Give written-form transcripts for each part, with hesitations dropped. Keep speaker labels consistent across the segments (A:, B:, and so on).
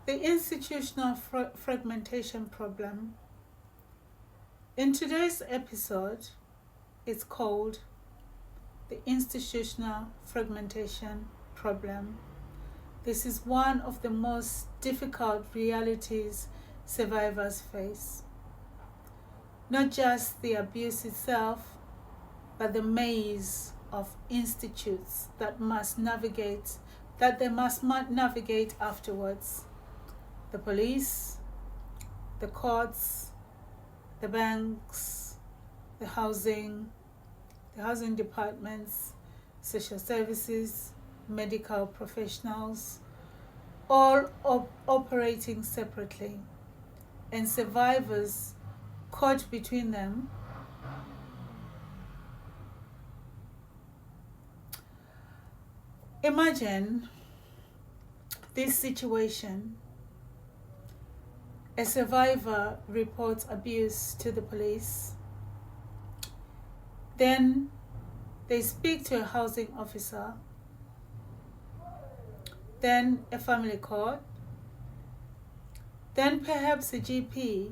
A: The institutional fragmentation problem. In today's episode, it's called the institutional fragmentation problem. This is one of the most difficult realities survivors face. Not just the abuse itself, but the maze of institutes that they must navigate afterwards. The police, the courts, the banks, the housing departments, social services, medical professionals, all operating separately, and survivors caught between them. Imagine this situation. A survivor reports abuse to the police. Then they speak to a housing officer, then a family court, then perhaps a GP,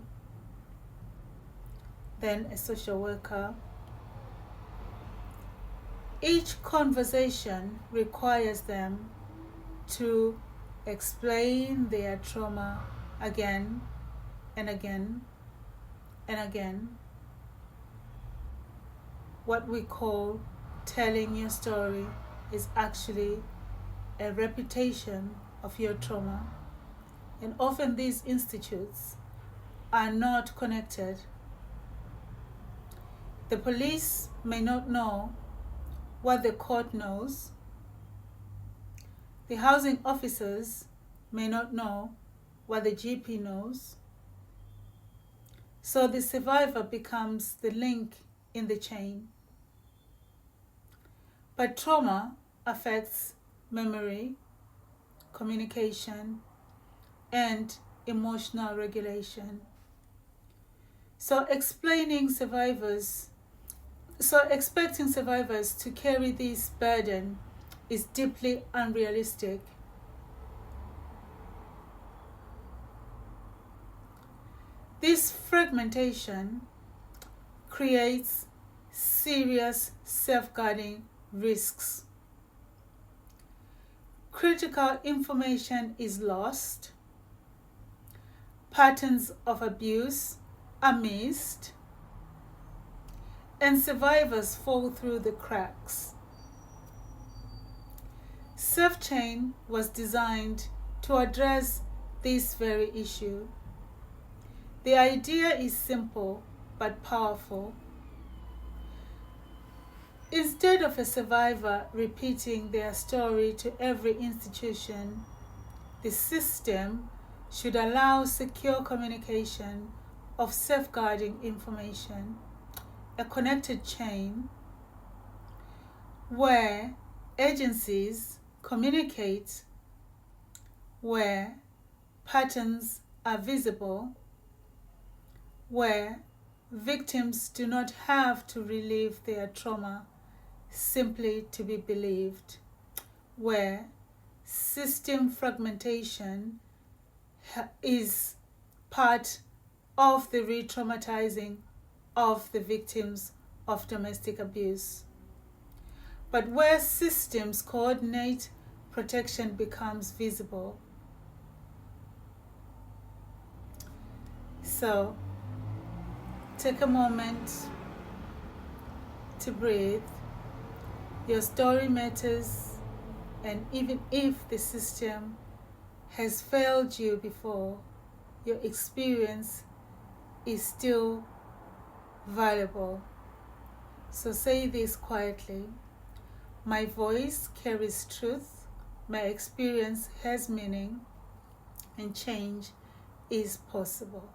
A: then a social worker. Each conversation requires them to explain their trauma again and again and again. What we call telling your story is actually a repetition of your trauma. And often these institutes are not connected. The police may not know what the court knows. The housing officers may not know what the GP knows. So the survivor becomes the link in the chain. But trauma affects memory, communication, and emotional regulation. So expecting survivors to carry this burden is deeply unrealistic. This fragmentation creates serious safeguarding risks. Critical information is lost. Patterns of abuse are missed. And survivors fall through the cracks. SafeChain was designed to address this very issue. The idea is simple but powerful. Instead of a survivor repeating their story to every institution, the system should allow secure communication of safeguarding information, a connected chain where agencies communicate, where patterns are visible, where victims do not have to relive their trauma simply to be believed, where system fragmentation is part of the re-traumatizing of the victims of domestic abuse. But where systems coordinate, protection becomes visible. So, take a moment to breathe. Your story matters, and even if the system has failed you before, your experience is still valuable. So say this quietly. My voice carries truth, my experience has meaning, and change is possible.